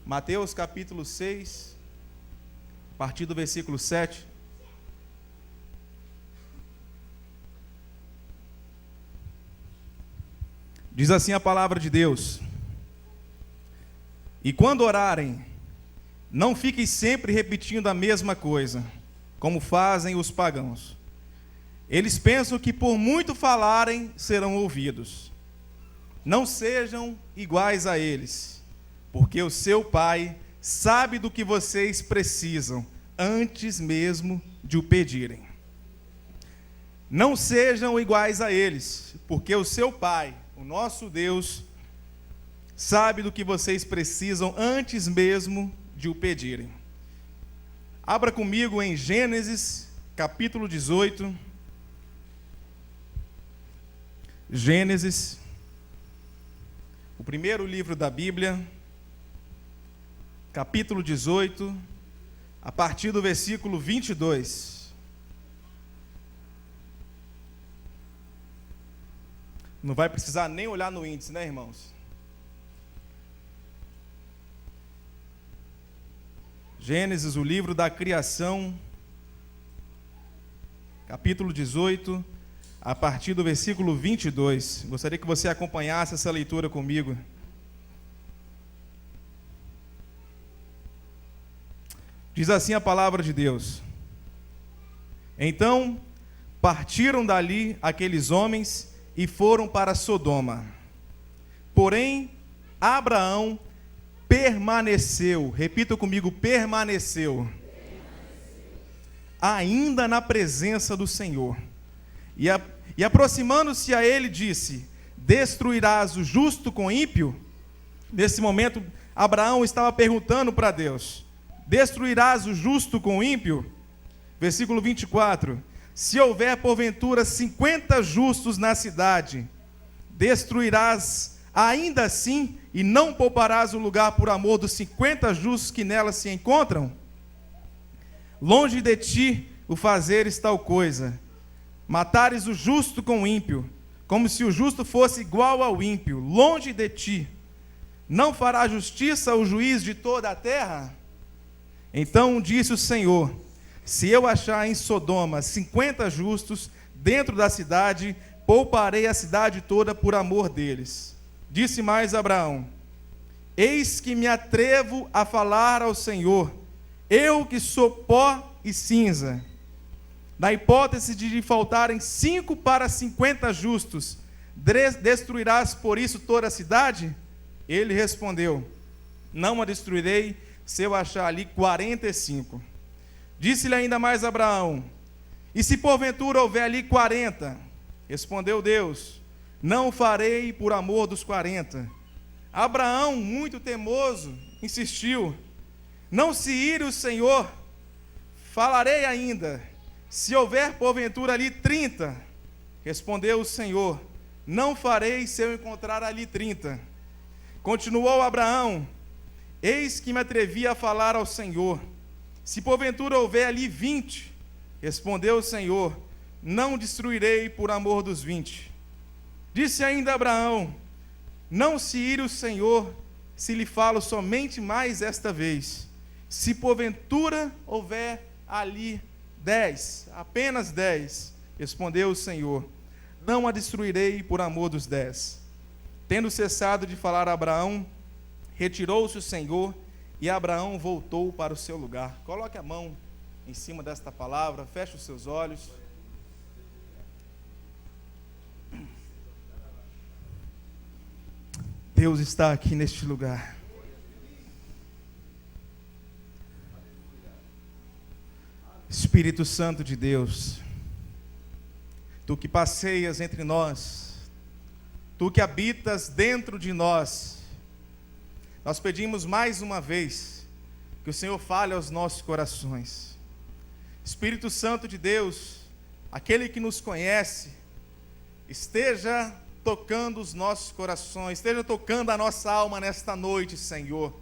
Mateus capítulo 6, a partir do versículo 7. Diz assim a palavra de Deus: E quando orarem, não fiquem sempre repetindo a mesma coisa, como fazem os pagãos. Eles pensam que por muito falarem serão ouvidos. Não sejam iguais a eles, porque o seu Pai sabe do que vocês precisam, antes mesmo de o pedirem. Não sejam iguais a eles, porque o seu Pai, o nosso Deus, sabe do que vocês precisam, antes mesmo de o pedirem. Abra comigo em Gênesis, capítulo 18. Gênesis, o primeiro livro da Bíblia, capítulo 18, a partir do versículo 22. Não vai precisar nem olhar no índice, né, irmãos? Gênesis, o livro da criação, capítulo 18, a partir do versículo 22. Gostaria que você acompanhasse essa leitura comigo. Diz assim a palavra de Deus: Então partiram dali aqueles homens e foram para Sodoma. Porém, Abraão permaneceu, repita comigo, permaneceu, ainda na presença do Senhor. E aproximando-se a ele, disse: Destruirás o justo com o ímpio? Nesse momento, Abraão estava perguntando para Deus: Destruirás o justo com o ímpio? Versículo 24: Se houver porventura 50 justos na cidade, destruirás ainda assim e não pouparás o lugar por amor dos 50 justos que nela se encontram? Longe de ti o fazeres tal coisa, matares o justo com o ímpio, como se o justo fosse igual ao ímpio. Longe de ti, não fará justiça o juiz de toda a terra? Então disse o Senhor: Se eu achar em Sodoma 50 justos dentro da cidade, pouparei a cidade toda por amor deles. Disse mais Abraão: Eis que me atrevo a falar ao Senhor, eu que sou pó e cinza. Na hipótese de lhe faltarem 5 para 50 justos, destruirás por isso toda a cidade? Ele respondeu: Não a destruirei, se eu achar ali 45. Disse-lhe ainda mais Abraão: E se porventura houver ali 40? Respondeu Deus: Não o farei por amor dos 40. Abraão, muito teimoso, insistiu: Não se ire o Senhor, falarei ainda. Se houver porventura ali 30, respondeu o Senhor: Não farei se eu encontrar ali 30. Continuou Abraão: Eis que me atrevi a falar ao Senhor. Se porventura houver ali 20, respondeu o Senhor: Não destruirei por amor dos 20. Disse ainda Abraão: Não se ire o Senhor, se lhe falo somente mais esta vez. Se porventura houver ali 10, apenas 10, respondeu o Senhor: Não a destruirei por amor dos 10. Tendo cessado de falar a Abraão, retirou-se o Senhor, e Abraão voltou para o seu lugar. Coloque a mão em cima desta palavra, feche os seus olhos. Deus está aqui neste lugar. Espírito Santo de Deus, Tu que passeias entre nós, Tu que habitas dentro de nós, nós pedimos mais uma vez que o Senhor fale aos nossos corações. Espírito Santo de Deus, aquele que nos conhece, esteja tocando os nossos corações, esteja tocando a nossa alma nesta noite, Senhor.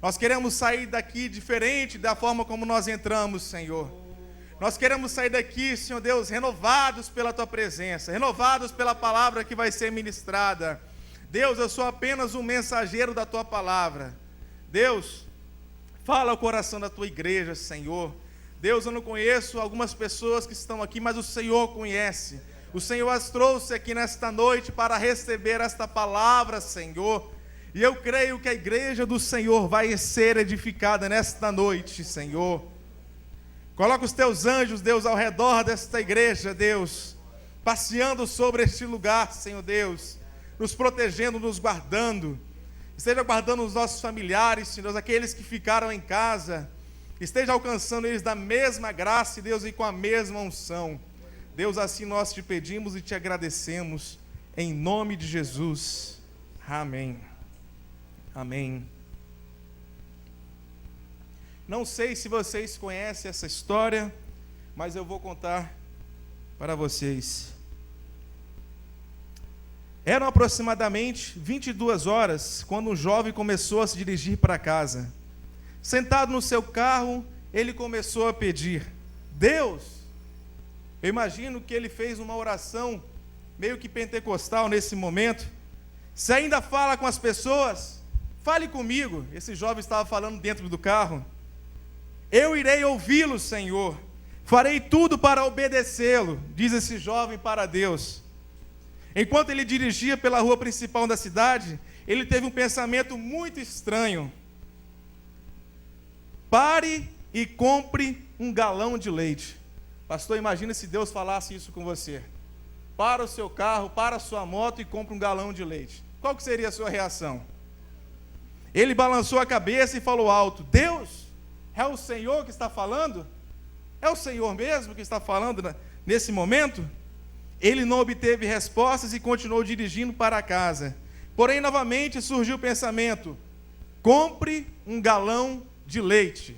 Nós queremos sair daqui diferente da forma como nós entramos, Senhor. Nós queremos sair daqui, Senhor Deus, renovados pela Tua presença, renovados pela palavra que vai ser ministrada. Deus, eu sou apenas um mensageiro da Tua palavra. Deus, fala ao coração da tua igreja, Senhor. Deus, eu não conheço algumas pessoas que estão aqui, mas o Senhor conhece. O Senhor as trouxe aqui nesta noite para receber esta palavra, Senhor. E eu creio que a igreja do Senhor vai ser edificada nesta noite, Senhor. Coloca os teus anjos, Deus, ao redor desta igreja, Deus, passeando sobre este lugar, Senhor Deus, nos protegendo, nos guardando. Esteja guardando os nossos familiares, Senhor, aqueles que ficaram em casa. Esteja alcançando eles da mesma graça, Deus, e com a mesma unção. Deus, assim nós te pedimos e te agradecemos, em nome de Jesus. Amém. Amém. Não sei se vocês conhecem essa história, mas eu vou contar para vocês. Eram aproximadamente 22 horas quando um jovem começou a se dirigir para casa. Sentado no seu carro, ele começou a pedir: Deus, eu imagino que ele fez uma oração meio que pentecostal nesse momento. Se ainda fala com as pessoas, fale comigo. Esse jovem estava falando dentro do carro. Eu irei ouvi-lo, Senhor. Farei tudo para obedecê-lo, diz esse jovem para Deus. Enquanto ele dirigia pela rua principal da cidade, ele teve um pensamento muito estranho. Pare e compre um galão de leite. Pastor, imagina se Deus falasse isso com você. Para o seu carro, para a sua moto e compre um galão de leite. Qual que seria a sua reação? Ele balançou a cabeça e falou alto: Deus, é o Senhor que está falando? É o Senhor mesmo que está falando nesse momento? Ele não obteve respostas e continuou dirigindo para casa. Porém, novamente surgiu o pensamento: compre um galão de leite.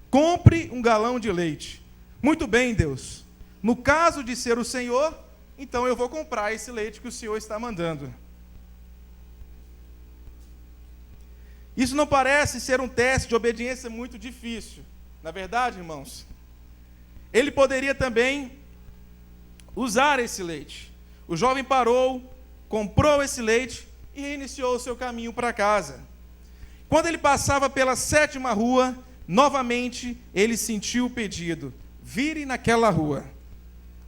Compre um galão de leite. Muito bem, Deus. No caso de ser o Senhor, então eu vou comprar esse leite que o Senhor está mandando. Isso não parece ser um teste de obediência muito difícil. Na verdade, irmãos, ele poderia também usar esse leite. O jovem parou, comprou esse leite e reiniciou o seu caminho para casa. Quando ele passava pela 7ª rua, novamente ele sentiu o pedido: vire naquela rua.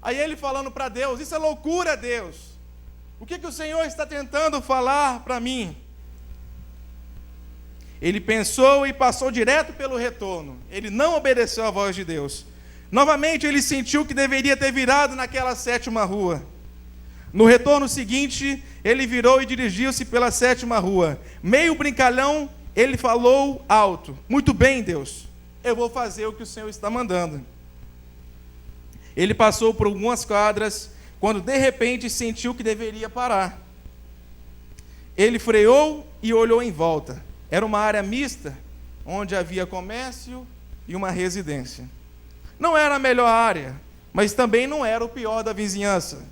Aí ele falando para Deus: isso é loucura, Deus. O que o Senhor está tentando falar para mim? Ele pensou e passou direto pelo retorno. Ele não obedeceu à voz de Deus. Novamente ele sentiu que deveria ter virado naquela 7ª rua. No retorno seguinte, ele virou e dirigiu-se pela 7ª rua. Meio brincalhão, ele falou alto: muito bem, Deus, eu vou fazer o que o Senhor está mandando. Ele passou por algumas quadras, quando de repente sentiu que deveria parar. Ele freou e olhou em volta. Era uma área mista, onde havia comércio e uma residência. Não era a melhor área, mas também não era o pior da vizinhança.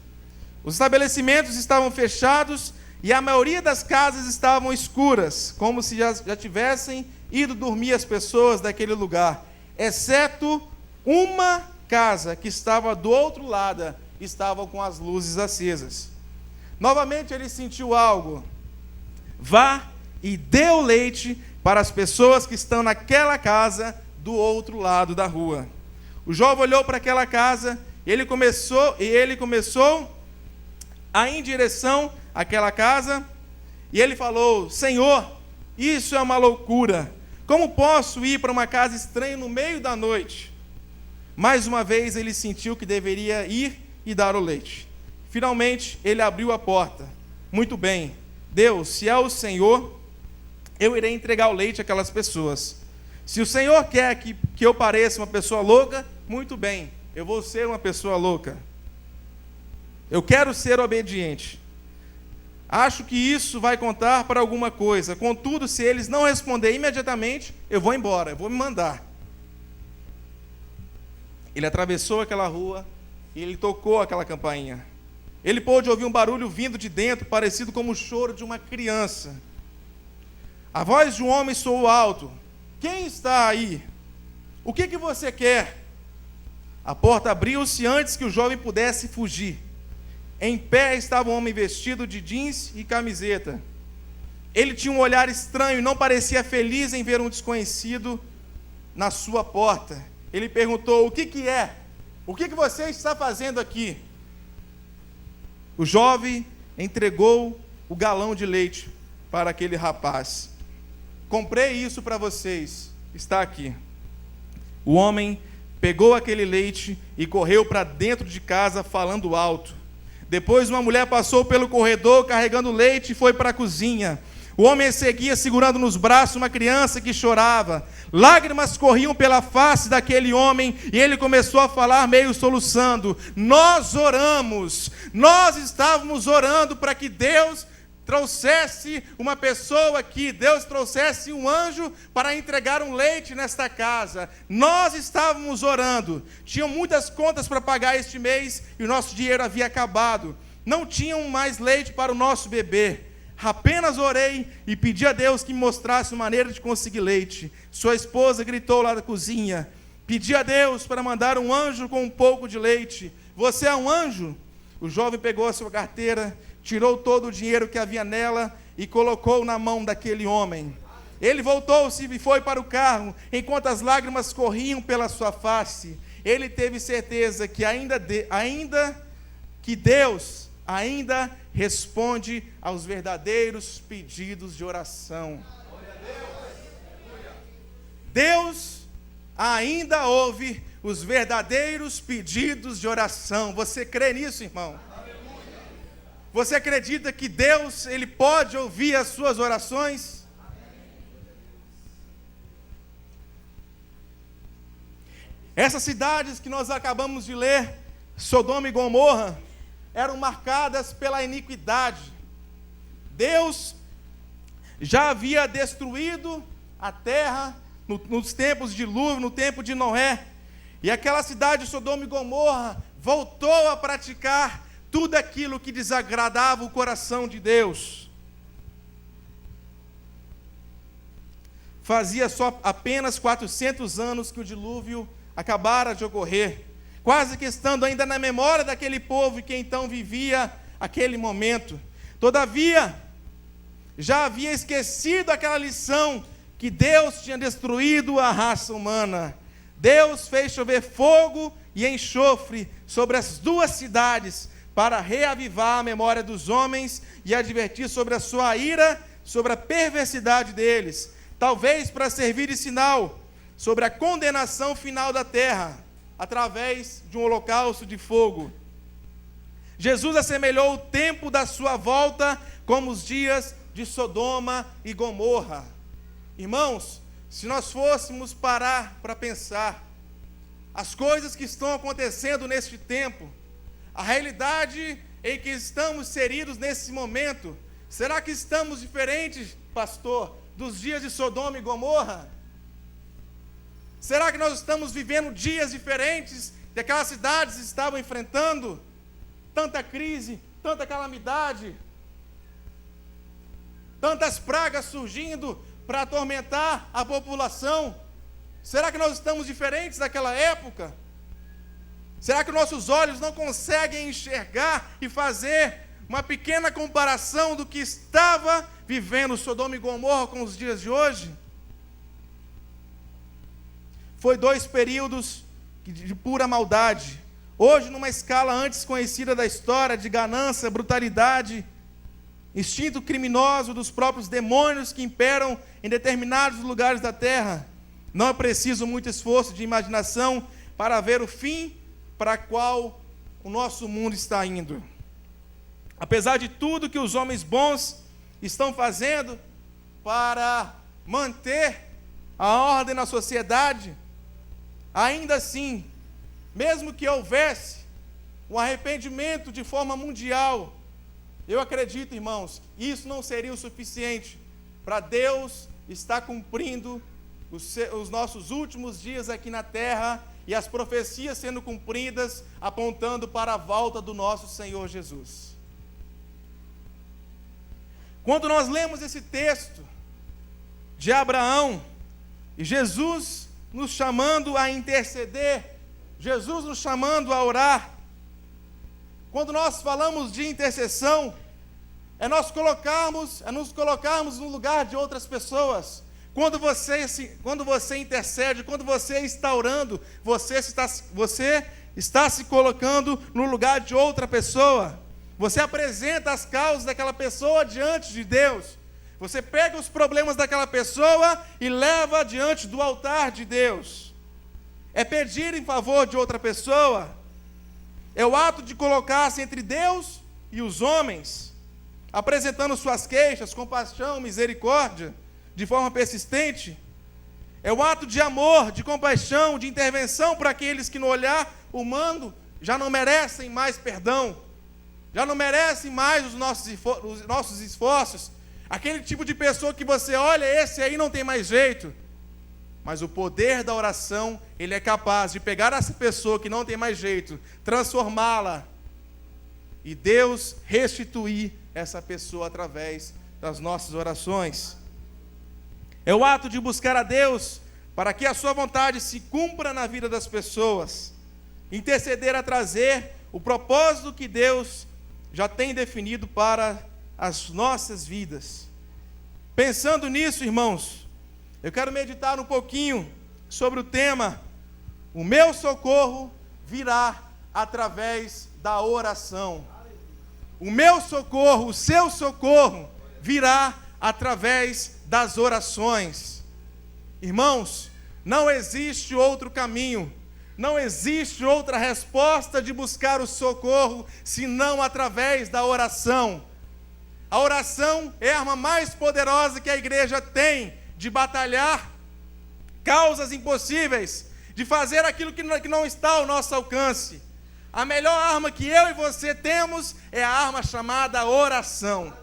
Os estabelecimentos estavam fechados e a maioria das casas estavam escuras, como se já tivessem ido dormir as pessoas daquele lugar, exceto uma casa que estava do outro lado, estavam com as luzes acesas. Novamente ele sentiu algo: vá e dê o leite para as pessoas que estão naquela casa do outro lado da rua. O jovem olhou para aquela casa e ele começou a ir em direção àquela casa, e ele falou: Senhor, isso é uma loucura. Como posso ir para uma casa estranha no meio da noite? Mais uma vez ele sentiu que deveria ir e dar o leite. Finalmente ele abriu a porta. Muito bem, Deus, se é o Senhor, eu irei entregar o leite àquelas pessoas. Se o Senhor quer que eu pareça uma pessoa louca, muito bem, eu vou ser uma pessoa louca. Eu quero ser obediente. Acho que isso vai contar para alguma coisa. Contudo, se eles não responderem imediatamente, eu vou embora, eu vou me mandar. Ele atravessou aquela rua e ele tocou aquela campainha. Ele pôde ouvir um barulho vindo de dentro, parecido como o choro de uma criança. A voz de um homem soou alto: quem está aí? O que você quer? A porta abriu-se antes que o jovem pudesse fugir. Em pé estava um homem vestido de jeans e camiseta. Ele tinha um olhar estranho e não parecia feliz em ver um desconhecido na sua porta. Ele perguntou: o que é? O que você está fazendo aqui? O jovem entregou o galão de leite para aquele rapaz. Comprei isso para vocês, está aqui. O homem pegou aquele leite e correu para dentro de casa falando alto. Depois uma mulher passou pelo corredor carregando leite e foi para a cozinha. O homem seguia segurando nos braços uma criança que chorava. Lágrimas corriam pela face daquele homem e ele começou a falar meio soluçando: nós oramos, nós estávamos orando para que Deus trouxesse uma pessoa aqui, Deus trouxesse um anjo para entregar um leite nesta casa. Nós estávamos orando, tinham muitas contas para pagar este mês e o nosso dinheiro havia acabado. Não tinham mais leite para o nosso bebê. Apenas orei e pedi a Deus que me mostrasse uma maneira de conseguir leite. Sua esposa gritou lá da cozinha: pedi a Deus para mandar um anjo com um pouco de leite. Você é um anjo? O jovem pegou a sua carteira, tirou todo o dinheiro que havia nela e colocou na mão daquele homem. Ele voltou-se e foi para o carro, enquanto as lágrimas corriam pela sua face. Ele teve certeza que Deus ainda responde aos verdadeiros pedidos de oração. Deus ainda ouve os verdadeiros pedidos de oração. Você crê nisso, irmão? Você acredita que Deus, Ele pode ouvir as suas orações? Essas cidades que nós acabamos de ler, Sodoma e Gomorra, eram marcadas pela iniquidade. Deus já havia destruído a terra nos tempos de dilúvio, no tempo de Noé. E aquela cidade de Sodoma e Gomorra voltou a praticar tudo aquilo que desagradava o coração de Deus. Fazia só apenas 400 anos que o dilúvio acabara de ocorrer, quase que estando ainda na memória daquele povo que então vivia aquele momento. Todavia, já havia esquecido aquela lição que Deus tinha destruído a raça humana. Deus fez chover fogo e enxofre sobre as duas cidades para reavivar a memória dos homens e advertir sobre a sua ira, sobre a perversidade deles, talvez para servir de sinal sobre a condenação final da terra, através de um holocausto de fogo. Jesus assemelhou o tempo da sua volta como os dias de Sodoma e Gomorra. Irmãos, se nós fôssemos parar para pensar as coisas que estão acontecendo neste tempo, a realidade em que estamos inseridos nesse momento, será que estamos diferentes, pastor, dos dias de Sodoma e Gomorra? Será que nós estamos vivendo dias diferentes que aquelas cidades estavam enfrentando? Tanta crise, tanta calamidade, tantas pragas surgindo para atormentar a população. Será que nós estamos diferentes daquela época? Será que nossos olhos não conseguem enxergar e fazer uma pequena comparação do que estava vivendo Sodoma e Gomorra com os dias de hoje? Foi 2 períodos de pura maldade. Hoje, numa escala antes conhecida da história, de ganância, brutalidade, instinto criminoso dos próprios demônios que imperam em determinados lugares da terra. Não é preciso muito esforço de imaginação para ver o fim para qual o nosso mundo está indo. Apesar de tudo que os homens bons estão fazendo para manter a ordem na sociedade, ainda assim, mesmo que houvesse um arrependimento de forma mundial, eu acredito, irmãos, isso não seria o suficiente para Deus estar cumprindo os nossos últimos dias aqui na terra e as profecias sendo cumpridas, apontando para a volta do nosso Senhor Jesus. Quando nós lemos esse texto de Abraão e Jesus nos chamando a interceder, Jesus nos chamando a orar, quando nós falamos de intercessão, é nos colocarmos no lugar de outras pessoas. Quando você intercede, quando você está orando, você está se colocando no lugar de outra pessoa. Você apresenta as causas daquela pessoa diante de Deus. Você pega os problemas daquela pessoa e leva diante do altar de Deus. É pedir em favor de outra pessoa. É o ato de colocar-se entre Deus e os homens, apresentando suas queixas, compaixão, misericórdia, de forma persistente. É o ato de amor, de compaixão, de intervenção para aqueles que no olhar humano já não merecem mais perdão, já não merecem mais os nossos esforços. Aquele tipo de pessoa que você olha, esse aí não tem mais jeito. Mas o poder da oração, ele é capaz de pegar essa pessoa que não tem mais jeito, transformá-la, e Deus restituir essa pessoa através das nossas orações. É o ato de buscar a Deus para que a sua vontade se cumpra na vida das pessoas. Interceder a trazer o propósito que Deus já tem definido para as nossas vidas. Pensando nisso, irmãos, eu quero meditar um pouquinho sobre o tema: o meu socorro virá através da oração. O meu socorro, o seu socorro virá através das orações. Irmãos, não existe outro caminho, não existe outra resposta de buscar o socorro senão através da oração. A oração é a arma mais poderosa que a igreja tem de batalhar causas impossíveis, de fazer aquilo que não está ao nosso alcance. A melhor arma que eu e você temos é a arma chamada oração.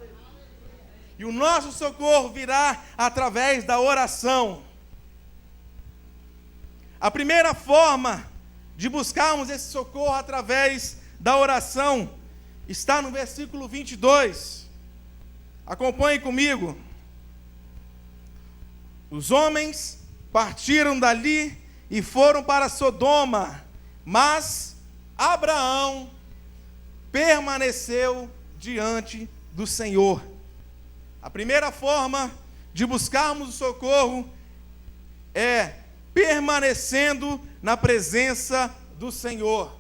E o nosso socorro virá através da oração. A primeira forma de buscarmos esse socorro através da oração está no versículo 22. Acompanhe comigo. Os homens partiram dali e foram para Sodoma, mas Abraão permaneceu diante do Senhor. A primeira forma de buscarmos o socorro é permanecendo na presença do Senhor.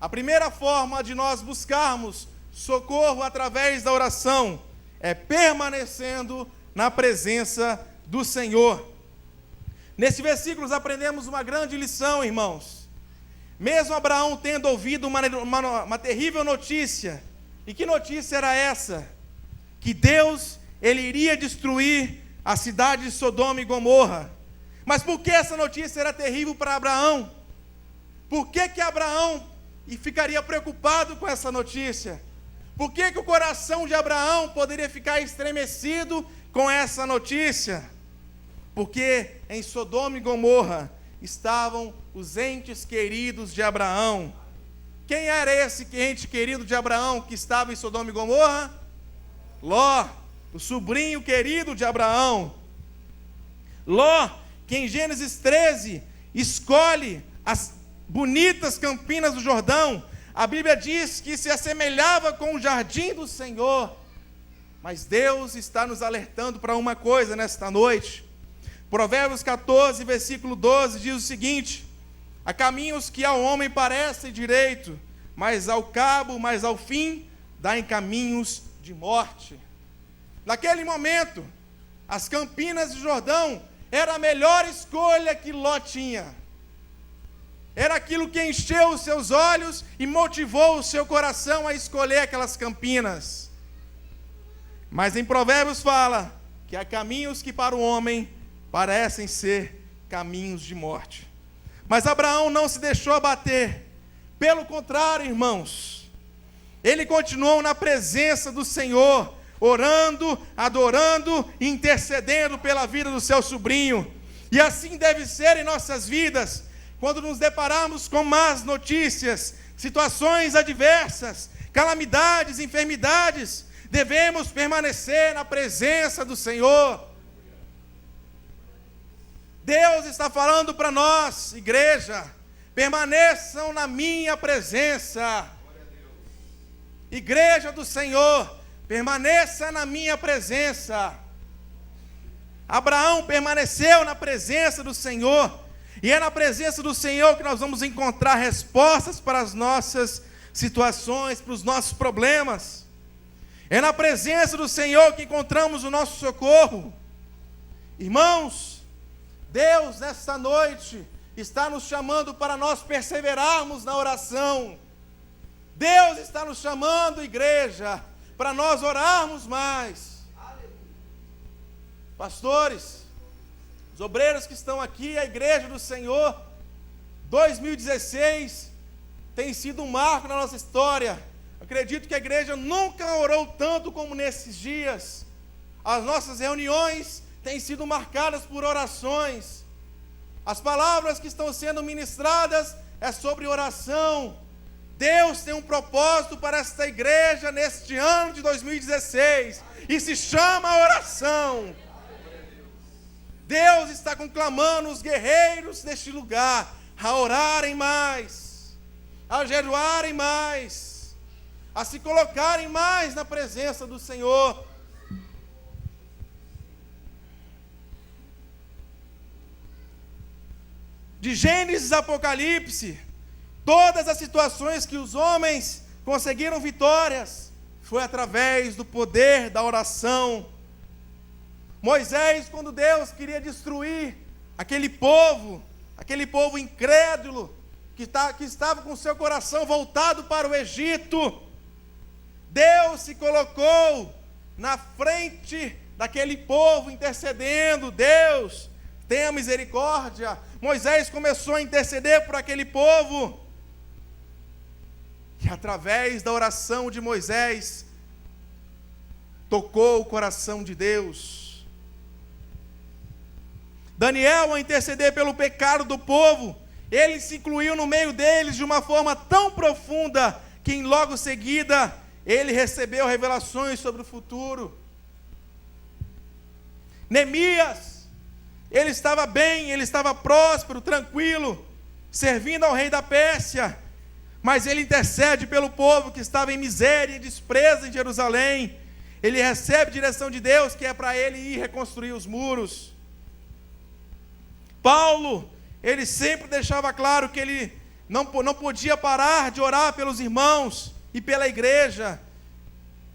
A primeira forma de nós buscarmos socorro através da oração é permanecendo na presença do Senhor. Nesse versículo nós aprendemos uma grande lição, irmãos. Mesmo Abraão tendo ouvido uma terrível notícia, e que notícia era essa? Que Deus, ele iria destruir a cidade de Sodoma e Gomorra. Mas por que essa notícia era terrível para Abraão? Por que Abraão ficaria preocupado com essa notícia? Por que o coração de Abraão poderia ficar estremecido com essa notícia? Porque em Sodoma e Gomorra estavam os entes queridos de Abraão. Quem era esse ente querido de Abraão que estava em Sodoma e Gomorra? Ló, o sobrinho querido de Abraão. Ló, que em Gênesis 13 escolhe as bonitas campinas do Jordão. A Bíblia diz que se assemelhava com o jardim do Senhor. Mas Deus está nos alertando para uma coisa nesta noite. Provérbios 14, versículo 12 diz o seguinte: há caminhos que ao homem parecem direito, mas ao fim dá em caminhos de morte. Naquele momento, as campinas do Jordão era a melhor escolha que Ló tinha. Era aquilo que encheu os seus olhos e motivou o seu coração a escolher aquelas campinas. Mas em Provérbios fala que há caminhos que para o homem parecem ser caminhos de morte. Mas Abraão não se deixou abater. Pelo contrário, irmãos, ele continuou na presença do Senhor, orando, adorando, intercedendo pela vida do seu sobrinho. E assim deve ser em nossas vidas. Quando nos depararmos com más notícias, situações adversas, calamidades, enfermidades, devemos permanecer na presença do Senhor. Deus está falando para nós, igreja, permaneçam na minha presença. Igreja do Senhor, permaneça na minha presença. Abraão permaneceu na presença do Senhor, e é na presença do Senhor que nós vamos encontrar respostas para as nossas situações, para os nossos problemas. É na presença do Senhor que encontramos o nosso socorro. Irmãos, Deus nesta noite está nos chamando para nós perseverarmos na oração. Deus está nos chamando, igreja, para nós orarmos mais. Pastores, os obreiros que estão aqui, a igreja do Senhor, 2016 tem sido um marco na nossa história. Acredito que a igreja nunca orou tanto como nesses dias. As nossas reuniões têm sido marcadas por orações. As palavras que estão sendo ministradas é sobre oração. Deus tem um propósito para esta igreja neste ano de 2016 e se chama oração. Deus está conclamando os guerreiros deste lugar a orarem mais, a jejuarem mais, a se colocarem mais na presença do Senhor. De Gênesis a Apocalipse, todas as situações que os homens conseguiram vitórias, foi através do poder da oração. Moisés, quando Deus queria destruir aquele povo incrédulo, que estava com seu coração voltado para o Egito, Deus se colocou na frente daquele povo intercedendo. Deus, tenha misericórdia. Moisés começou a interceder por aquele povo, e através da oração de Moisés, tocou o coração de Deus. Daniel, a interceder pelo pecado do povo, ele se incluiu no meio deles de uma forma tão profunda, que em logo seguida, ele recebeu revelações sobre o futuro. Neemias, ele estava bem, ele estava próspero, tranquilo, servindo ao rei da Pérsia, mas ele intercede pelo povo que estava em miséria e desprezo em Jerusalém. Ele recebe direção de Deus, que é para ele ir reconstruir os muros. Paulo, ele sempre deixava claro que ele não podia parar de orar pelos irmãos e pela igreja,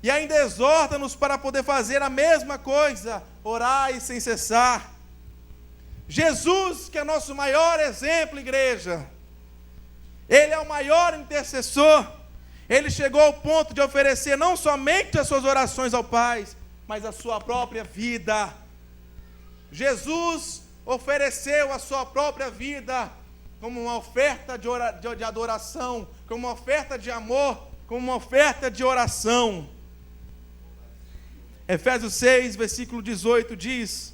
e ainda exorta-nos para poder fazer a mesma coisa, orar e sem cessar. Jesus, que é nosso maior exemplo, igreja, ele é o maior intercessor. Ele chegou ao ponto de oferecer não somente as suas orações ao Pai, mas a sua própria vida. Jesus ofereceu a sua própria vida como uma oferta de adoração, como uma oferta de amor, como uma oferta de oração. Efésios 6, versículo 18 diz: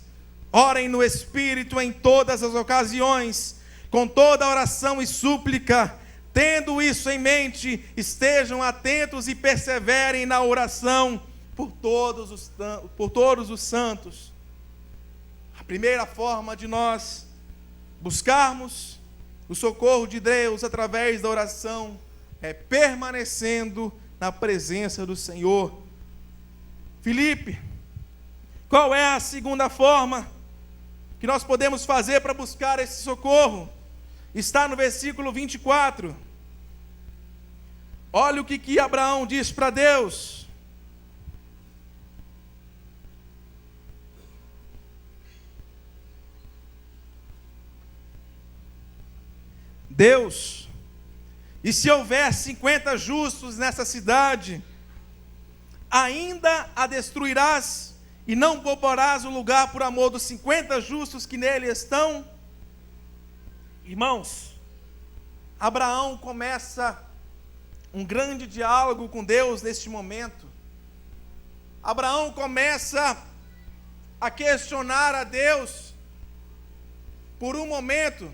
orem no Espírito em todas as ocasiões, com toda oração e súplica, tendo isso em mente, estejam atentos e perseverem na oração por todos os santos. A primeira forma de nós buscarmos o socorro de Deus através da oração é permanecendo na presença do Senhor. Filipe, qual é a segunda forma que nós podemos fazer para buscar esse socorro? Está no versículo 24. Olha o que Abraão diz para Deus. Deus, e se houver 50 justos nessa cidade, ainda a destruirás e não pouparás o lugar por amor dos 50 justos que nele estão? Irmãos, Abraão começa um grande diálogo com Deus neste momento. Abraão começa a questionar a Deus por um momento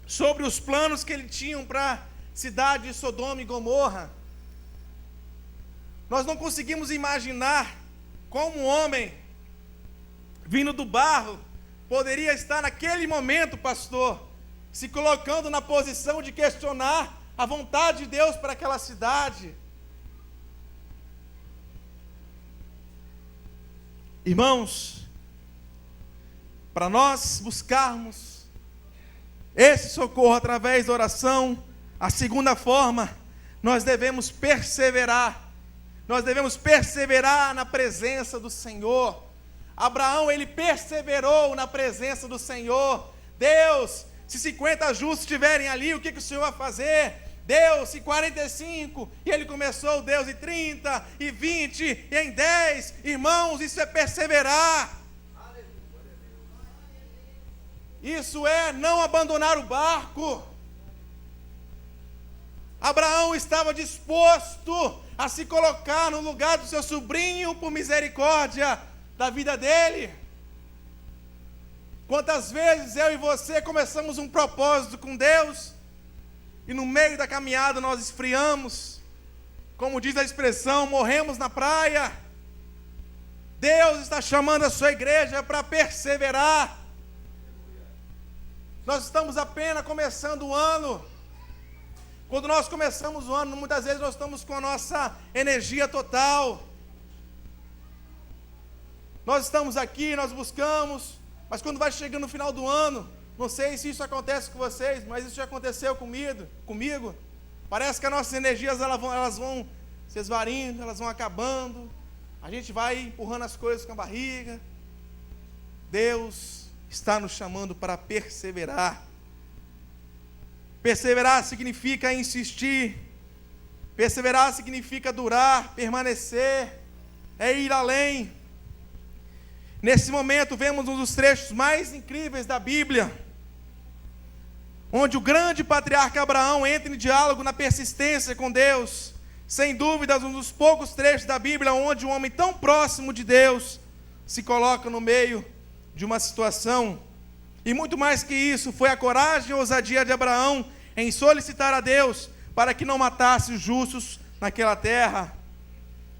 sobre os planos que ele tinha para a cidade de Sodoma e Gomorra. Nós não conseguimos imaginar como um homem vindo do barro poderia estar naquele momento, pastor, se colocando na posição de questionar a vontade de Deus para aquela cidade. Irmãos, para nós buscarmos esse socorro através da oração, a segunda forma, nós devemos perseverar. Nós devemos perseverar na presença do Senhor. Abraão, ele perseverou na presença do Senhor. Deus, se 50 justos estiverem ali, o que o Senhor vai fazer? Deus, se 45, e ele começou, Deus, em 30, e 20, e em 10. Irmãos, isso é perseverar. Isso é não abandonar o barco. Abraão estava disposto a se colocar no lugar do seu sobrinho por misericórdia da vida dele. Quantas vezes eu e você começamos um propósito com Deus e no meio da caminhada nós esfriamos, como diz a expressão, morremos na praia. Deus está chamando a sua igreja para perseverar. Nós estamos apenas começando o ano. Quando nós começamos o ano, muitas vezes nós estamos com a nossa energia total. Nós estamos aqui, nós buscamos, mas quando vai chegando no final do ano, não sei se isso acontece com vocês, mas isso já aconteceu comigo. Parece que as nossas energias elas vão se esvaindo, elas vão acabando. A gente vai empurrando as coisas com a barriga. Deus está nos chamando para perseverar. Perseverar significa insistir. Perseverar significa durar, permanecer, é ir além. Nesse momento vemos um dos trechos mais incríveis da Bíblia, onde o grande patriarca Abraão entra em diálogo na persistência com Deus. Sem dúvidas, um dos poucos trechos da Bíblia onde um homem tão próximo de Deus se coloca no meio de uma situação. E muito mais que isso, foi a coragem e a ousadia de Abraão em solicitar a Deus para que não matasse os justos naquela terra.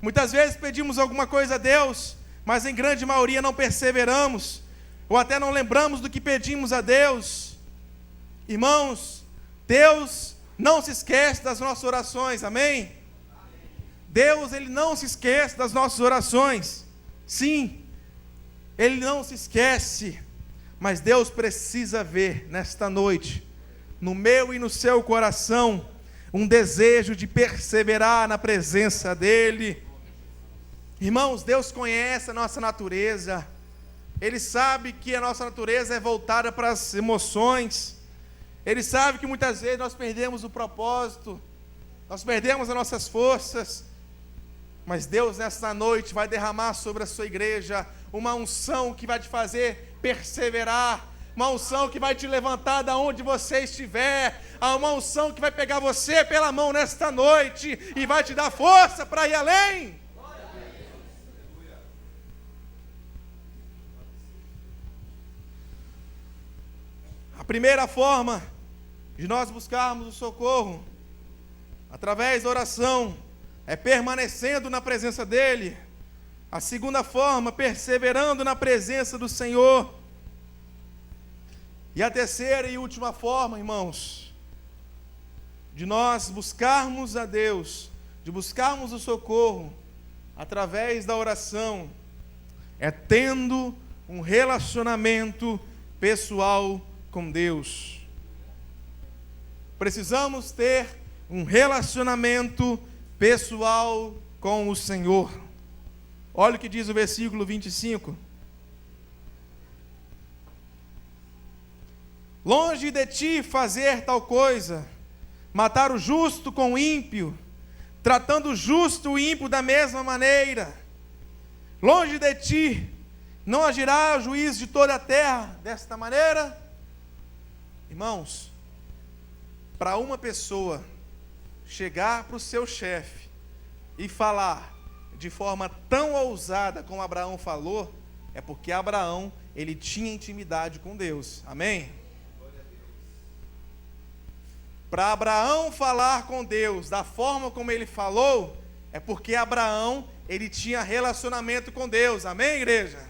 Muitas vezes pedimos alguma coisa a Deus, mas em grande maioria não perseveramos, ou até não lembramos do que pedimos a Deus. Irmãos, Deus não se esquece das nossas orações, amém? Deus, Ele não se esquece das nossas orações. Sim, Ele não se esquece, mas Deus precisa ver nesta noite, no meu e no seu coração, um desejo de perseverar na presença dEle. Irmãos, Deus conhece a nossa natureza. Ele sabe que a nossa natureza é voltada para as emoções. Ele sabe que muitas vezes nós perdemos o propósito, nós perdemos as nossas forças. Mas Deus nesta noite vai derramar sobre a sua igreja uma unção que vai te fazer perseverar, uma unção que vai te levantar da onde você estiver, uma unção que vai pegar você pela mão nesta noite e vai te dar força para ir além. A primeira forma de nós buscarmos o socorro através da oração é permanecendo na presença dEle. A segunda forma, perseverando na presença do Senhor. E a terceira e última forma, irmãos, de nós buscarmos a Deus, de buscarmos o socorro através da oração, é tendo um relacionamento pessoal com Deus. Precisamos ter um relacionamento pessoal com o Senhor. Olha o que diz o versículo 25. Longe de ti fazer tal coisa, matar o justo com o ímpio, tratando o justo e o ímpio da mesma maneira. Longe de ti, não agirá o juiz de toda a terra desta maneira. Irmãos, para uma pessoa chegar para o seu chefe e falar de forma tão ousada como Abraão falou, é porque Abraão, ele tinha intimidade com Deus, amém? Para Abraão falar com Deus da forma como ele falou, é porque Abraão, ele tinha relacionamento com Deus, amém, igreja? Amém.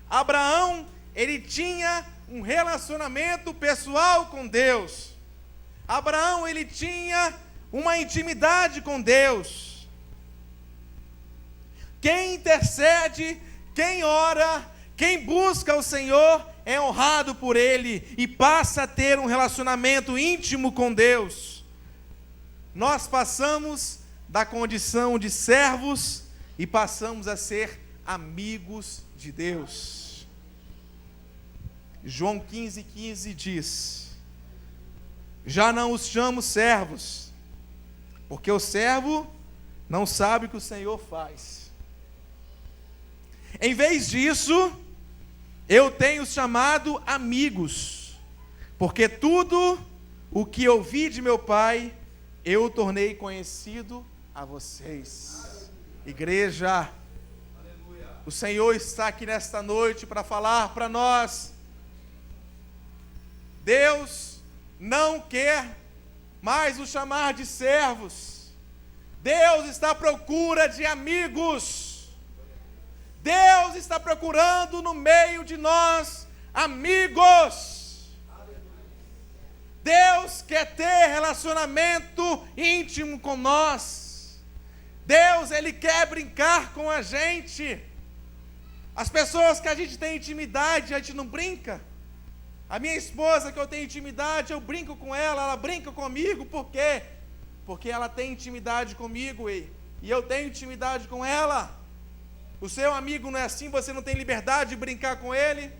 Abraão, ele tinha um relacionamento pessoal com Deus. Abraão, ele tinha uma intimidade com Deus. Quem intercede, quem ora, quem busca o Senhor é honrado por Ele e passa a ter um relacionamento íntimo com Deus. Nós passamos da condição de servos e passamos a ser amigos de Deus. João 15,15 diz: já não os chamo servos, porque o servo não sabe o que o Senhor faz. Em vez disso, eu tenho chamado amigos, porque tudo o que ouvi de meu Pai, eu tornei conhecido a vocês. Igreja, o Senhor está aqui nesta noite para falar para nós. Deus não quer mais nos chamar de servos. Deus está à procura de amigos. Deus está procurando no meio de nós amigos. Deus quer ter relacionamento íntimo com nós. Deus, Ele quer brincar com a gente. As pessoas que a gente tem intimidade, a gente não brinca. A minha esposa, que eu tenho intimidade, eu brinco com ela brinca comigo. Por quê? Porque ela tem intimidade comigo e eu tenho intimidade com ela. O seu amigo não é assim? Você não tem liberdade de brincar com ele?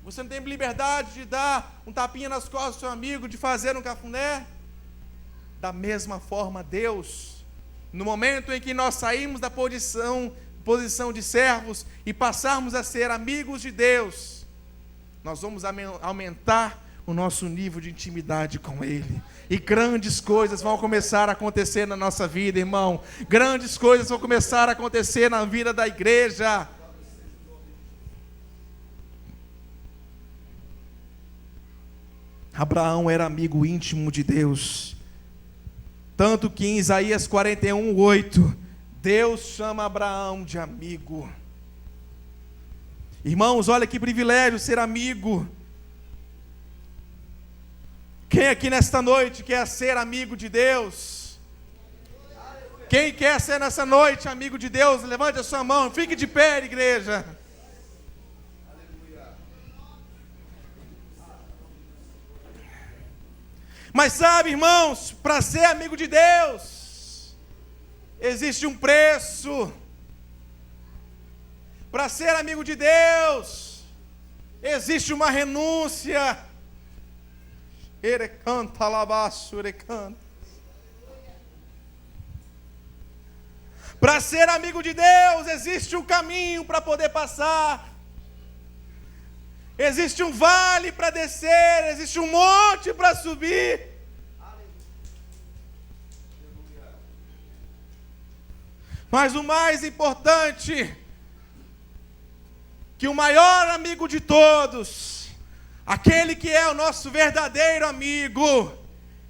Você não tem liberdade de dar um tapinha nas costas do seu amigo, de fazer um cafuné? Da mesma forma, Deus, no momento em que nós saímos da posição de servos e passarmos a ser amigos de Deus, nós vamos aumentar o nosso nível de intimidade com Ele. E grandes coisas vão começar a acontecer na nossa vida, irmão. Grandes coisas vão começar a acontecer na vida da igreja. Abraão era amigo íntimo de Deus. Tanto que em Isaías 41:8, Deus chama Abraão de amigo. Irmãos, olha que privilégio ser amigo. Quem aqui nesta noite quer ser amigo de Deus? Quem quer ser nessa noite amigo de Deus? Levante a sua mão, fique de pé, igreja. Mas sabe, irmãos, para ser amigo de Deus, existe um preço. Para ser amigo de Deus, existe uma renúncia. Para ser amigo de Deus, existe um caminho para poder passar. Existe um vale para descer, existe um monte para subir. Mas o mais importante, que o maior amigo de todos, aquele que é o nosso verdadeiro amigo,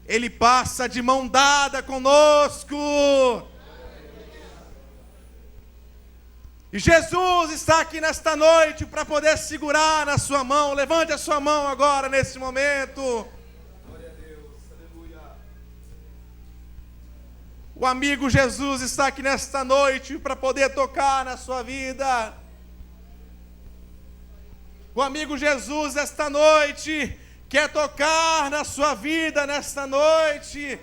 ele passa de mão dada conosco. E Jesus está aqui nesta noite para poder segurar na sua mão. Levante a sua mão agora, nesse momento. Glória a Deus, aleluia. O amigo Jesus está aqui nesta noite para poder tocar na sua vida. O amigo Jesus esta noite quer tocar na sua vida nesta noite.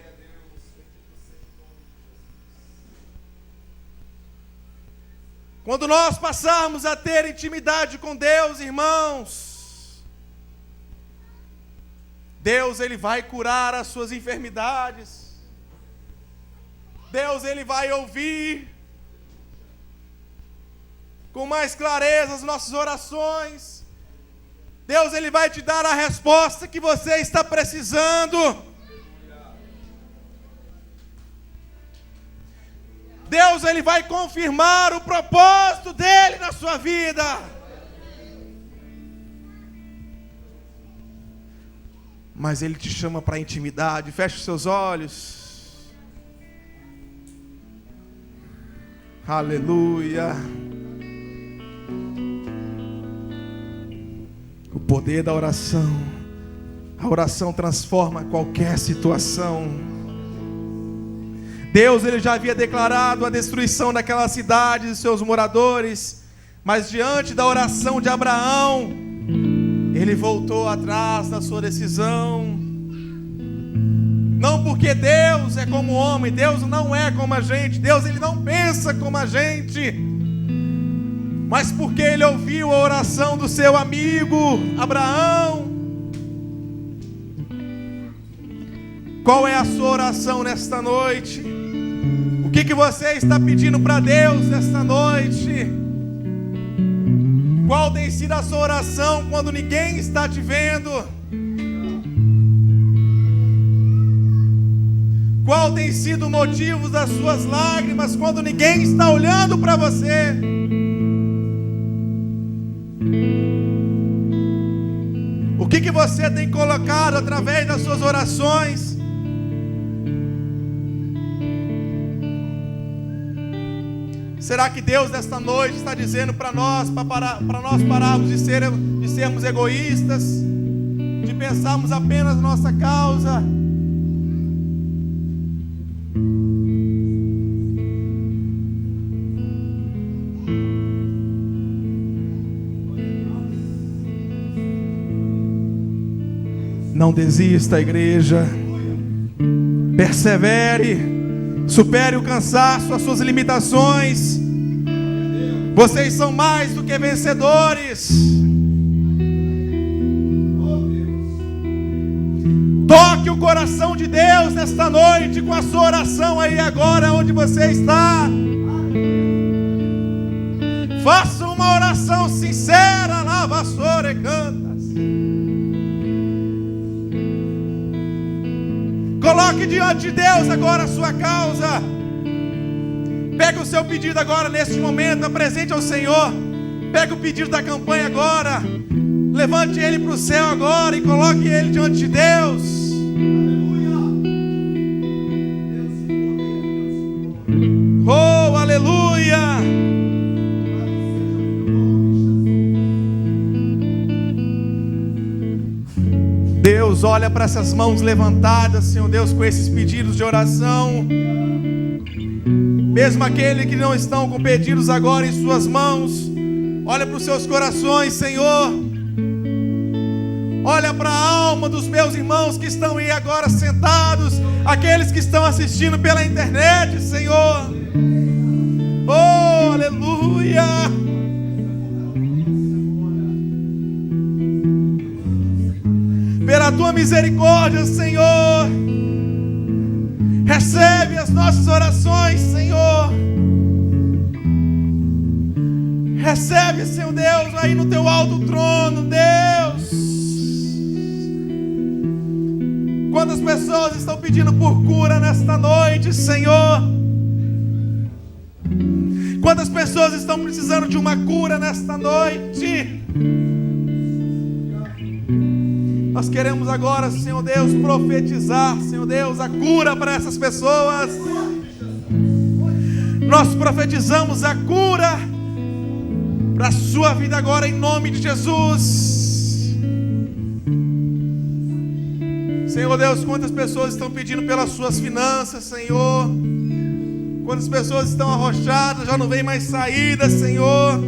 Quando nós passarmos a ter intimidade com Deus, irmãos, Deus, Ele vai curar as suas enfermidades. Deus, Ele vai ouvir com mais clareza as nossas orações. Deus, Ele vai te dar a resposta que você está precisando. Deus, Ele vai confirmar o propósito dEle na sua vida. Mas Ele te chama para a intimidade. Feche os seus olhos. Aleluia. O poder da oração. A oração transforma qualquer situação. Deus, ele já havia declarado a destruição daquela cidade e seus moradores, mas diante da oração de Abraão, ele voltou atrás da sua decisão. Não porque Deus é como o homem, Deus não é como a gente, Deus ele não pensa como a gente, mas porque ele ouviu a oração do seu amigo Abraão. Qual é a sua oração nesta noite? O que você está pedindo para Deus nesta noite? Qual tem sido a sua oração quando ninguém está te vendo? Qual tem sido o motivo das suas lágrimas quando ninguém está olhando para você? O que você tem colocado através das suas orações? Será que Deus nesta noite está dizendo para nós pararmos de sermos egoístas, de pensarmos apenas na nossa causa? Não desista, igreja. Persevere. Supere o cansaço, as suas limitações. Vocês são mais do que vencedores. Toque o coração de Deus nesta noite com a sua oração aí agora onde você está. Faça uma oração sincera lá, vassoura e cantas. Coloque diante de Deus agora a sua causa. Pega o seu pedido agora neste momento, apresente ao Senhor. Pega o pedido da campanha agora. Levante ele para o céu agora e coloque ele diante de Deus. Oh, aleluia! Deus, olha para essas mãos levantadas, Senhor Deus, com esses pedidos de oração. Mesmo aqueles que não estão com pedidos agora em suas mãos, olha para os seus corações, Senhor. Olha para a alma dos meus irmãos que estão aí agora sentados, aqueles que estão assistindo pela internet, Senhor. Oh, aleluia! Pela tua misericórdia, Senhor, recebe as nossas orações, Senhor. Recebe, Senhor Deus, aí no teu alto trono, Deus. Quantas pessoas estão pedindo por cura nesta noite, Senhor? Quantas pessoas estão precisando de uma cura nesta noite? Nós queremos agora, Senhor Deus, profetizar, Senhor Deus, a cura para essas pessoas. Nós profetizamos a cura para a sua vida agora, em nome de Jesus. Senhor Deus, quantas pessoas estão pedindo pelas suas finanças, Senhor? Quantas pessoas estão arrochadas, já não vem mais saída, Senhor?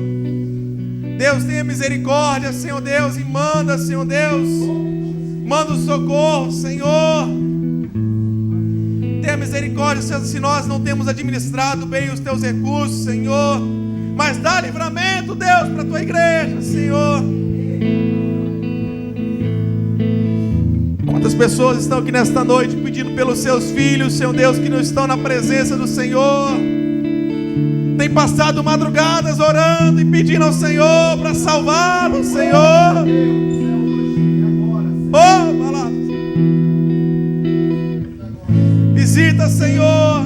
Deus, tenha misericórdia, Senhor Deus, e manda, Senhor Deus, manda o socorro, Senhor. Tenha misericórdia se nós não temos administrado bem os teus recursos, Senhor. Mas dá livramento, Deus, para a tua igreja, Senhor. Quantas pessoas estão aqui nesta noite pedindo pelos seus filhos, Senhor Deus, que não estão na presença do Senhor. Tem passado madrugadas orando e pedindo ao Senhor para salvá-los, Senhor. Oh, palavra. Visita, Senhor.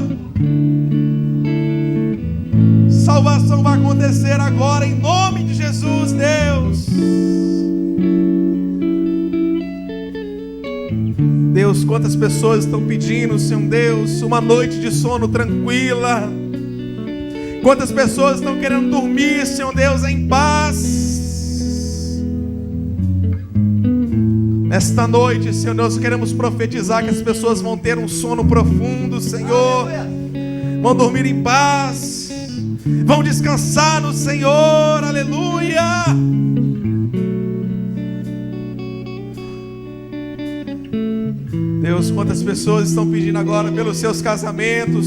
Salvação vai acontecer agora em nome de Jesus, Deus. Deus, quantas pessoas estão pedindo, Senhor Deus, uma noite de sono tranquila. Quantas pessoas estão querendo dormir, Senhor Deus, em paz. Nesta noite, Senhor Deus, queremos profetizar que as pessoas vão ter um sono profundo, Senhor. vão dormir em paz, vão descansar no Senhor, aleluia. Deus, quantas pessoas estão pedindo agora pelos seus casamentos.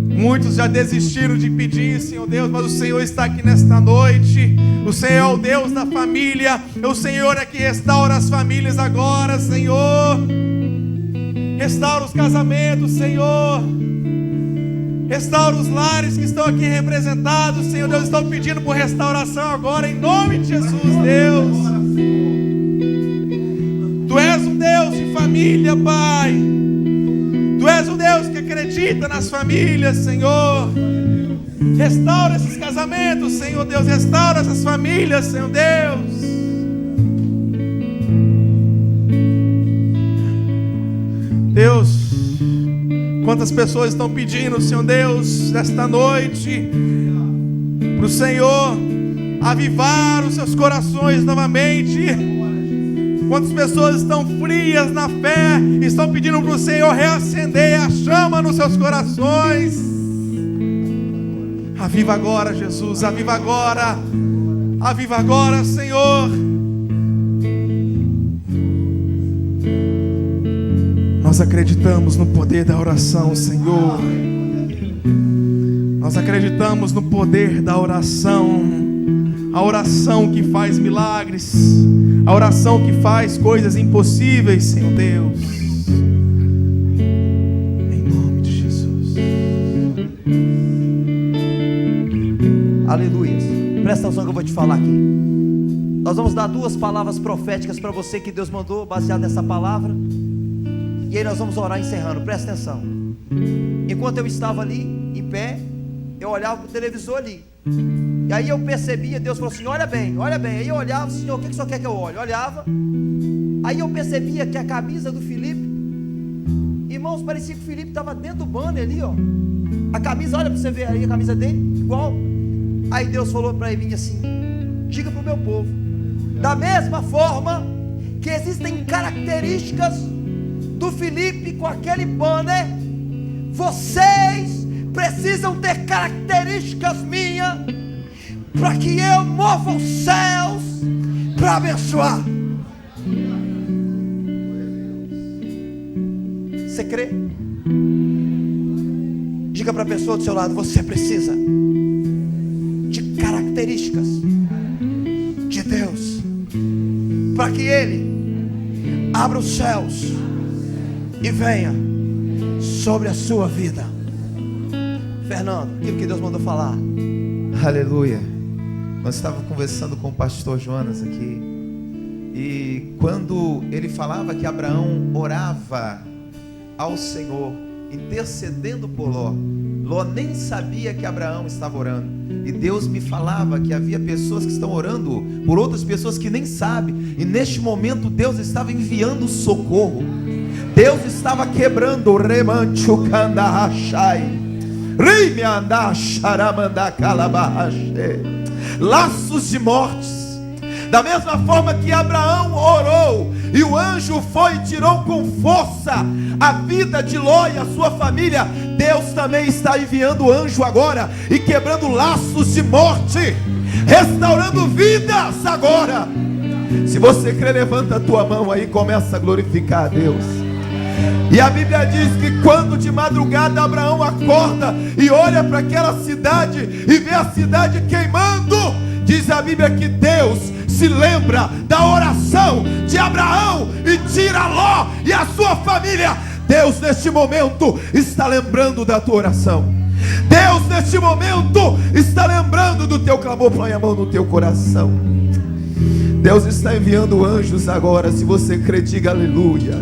Muitos já desistiram de pedir, Senhor Deus, mas o Senhor está aqui nesta noite. O Senhor é o Deus da família. O Senhor é que restaura as famílias agora, Senhor. Restaura os casamentos, Senhor. Restaura os lares que estão aqui representados, Senhor Deus. Estão pedindo por restauração agora, em nome de Jesus, Deus. Tu és um Deus de família, Pai. Tu és um Deus que acredita nas famílias, Senhor. Restaura esses casamentos, Senhor Deus. Restaura essas famílias, Senhor Deus. Deus, quantas pessoas estão pedindo, Senhor Deus, nesta noite, para o Senhor avivar os seus corações novamente. Quantas pessoas estão frias na fé, estão pedindo para o Senhor reacender a chama nos seus corações. Aviva agora, Jesus, aviva agora, Senhor. Nós acreditamos no poder da oração, Senhor. Nós acreditamos no poder da oração. A oração que faz milagres, a oração que faz coisas impossíveis, Senhor Deus. Em nome de Jesus. Aleluia. Presta atenção que eu vou te falar aqui. Nós vamos dar 2 palavras proféticas para você que Deus mandou, baseado nessa palavra. E aí nós vamos orar encerrando. Presta atenção. Enquanto eu estava ali, em pé, eu olhava para o televisor ali. E aí eu percebia, Deus falou assim, olha bem. Aí eu olhava, Senhor, o que o Senhor quer que eu olhe? Eu olhava. Aí eu percebia que a camisa do Felipe, irmãos, parecia que o Felipe estava dentro do banner ali, ó. A camisa, olha para você ver aí a camisa dele, igual. Aí Deus falou para mim assim, diga para o meu povo, da mesma forma que existem características do Felipe com aquele banner, vocês precisam ter características minhas, para que eu mova os céus para abençoar. Você crê? Diga para a pessoa do seu lado, você precisa de características de Deus, para que Ele abra os céus e venha sobre a sua vida. Fernando, aquilo que Deus mandou falar. Aleluia. Nós estávamos conversando com o pastor Jonas aqui, e quando ele falava que Abraão orava ao Senhor, intercedendo por Ló, Ló nem sabia que Abraão estava orando, e Deus me falava que havia pessoas que estão orando por outras pessoas que nem sabem, e neste momento Deus estava enviando socorro. Deus estava quebrando o remancho candarachai, laços de mortes. Da mesma forma que Abraão orou e o anjo foi e tirou com força a vida de Ló e a sua família, Deus também está enviando o anjo agora e quebrando laços de morte, restaurando vidas agora. Se você crê, levanta a tua mão aí e começa a glorificar a Deus. E a Bíblia diz que quando de madrugada Abraão acorda e olha para aquela cidade e vê a cidade queimando, diz a Bíblia que Deus se lembra da oração de Abraão e tira Ló e a sua família. Deus neste momento está lembrando da tua oração. Deus neste momento está lembrando do teu clamor. Põe a mão no teu coração. Deus está enviando anjos agora. Se você crê, diga aleluia.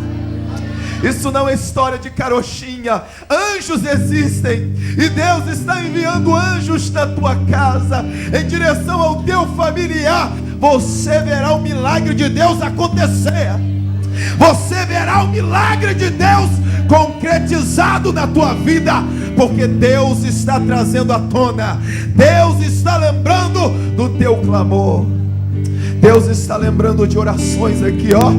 Isso não é história de carochinha. Anjos existem, e Deus está enviando anjos na tua casa, em direção ao teu familiar. Você verá o milagre de Deus acontecer. Você verá o milagre de Deus concretizado na tua vida, porque Deus está trazendo à tona, Deus está lembrando do teu clamor. Deus está lembrando de orações aqui, ó.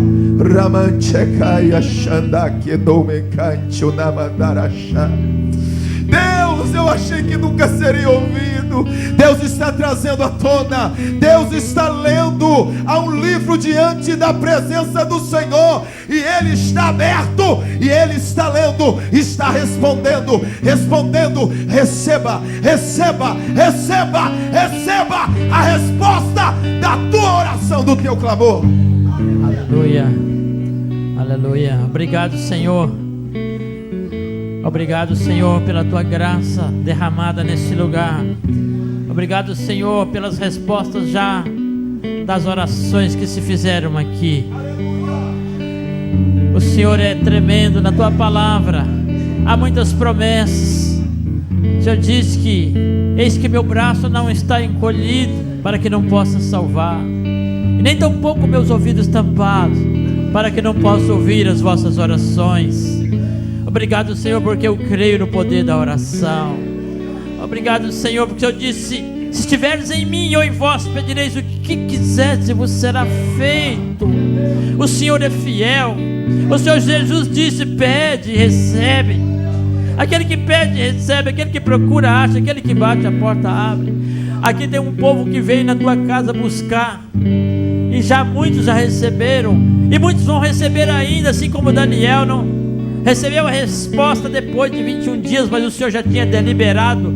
Deus, eu achei que nunca seria ouvido. Deus está trazendo à tona. Deus está lendo a um livro diante da presença do Senhor, e Ele está aberto, e Ele está lendo, está respondendo. Receba, receba, receba, receba a resposta da tua oração, do teu clamor. Aleluia, aleluia. Obrigado, Senhor. Obrigado, Senhor, pela tua graça derramada nesse lugar. Obrigado, Senhor, pelas respostas já das orações que se fizeram aqui. O Senhor é tremendo na tua palavra. Há muitas promessas. O Senhor diz que eis que meu braço não está encolhido para que não possa salvar, e nem tampouco meus ouvidos tampados para que não possa ouvir as vossas orações. Obrigado, Senhor, porque eu creio no poder da oração. Obrigado, Senhor, porque o Senhor disse: se estiveres em mim ou em vós, pedireis o que quiseres e vos será feito. O Senhor é fiel. O Senhor Jesus disse: pede e recebe. Aquele que pede recebe, aquele que procura acha, aquele que bate a porta abre. Aqui tem um povo que veio na tua casa buscar, e já muitos já receberam, e muitos vão receber ainda, assim como Daniel não recebeu a resposta depois de 21 dias, mas o Senhor já tinha deliberado,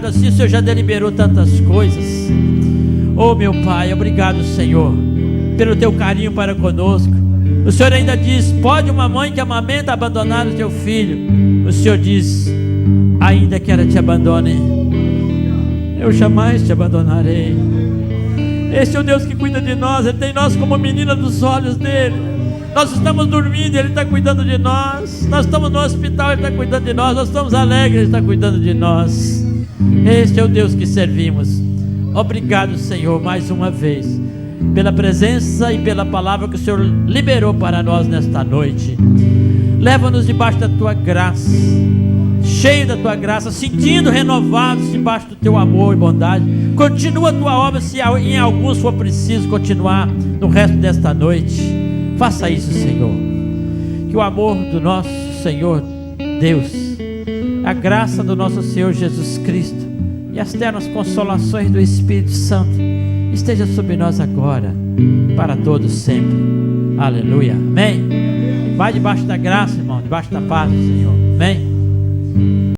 assim o Senhor já deliberou tantas coisas. Oh meu Pai, obrigado, Senhor, pelo teu carinho para conosco. O Senhor ainda diz: pode uma mãe que amamenta abandonar o teu filho? O Senhor diz: ainda que ela te abandone, eu jamais te abandonarei. Este é o Deus que cuida de nós. Ele tem nós como menina dos olhos dele. Nós estamos dormindo, Ele está cuidando de nós. Nós estamos no hospital, Ele está cuidando de nós. Nós estamos alegres, Ele está cuidando de nós. Este é o Deus que servimos. Obrigado, Senhor, mais uma vez, pela presença e pela palavra que o Senhor liberou para nós nesta noite. Leva-nos debaixo da Tua graça, cheio da Tua graça, sentindo renovados debaixo do Teu amor e bondade. Continua a Tua obra, se em alguns for preciso continuar no resto desta noite. Faça isso, Senhor. Que o amor do nosso Senhor Deus, a graça do nosso Senhor Jesus Cristo e as ternas consolações do Espírito Santo esteja sobre nós agora, para todos sempre. Aleluia. Amém. Vai debaixo da graça, irmão, debaixo da paz do Senhor. Amém.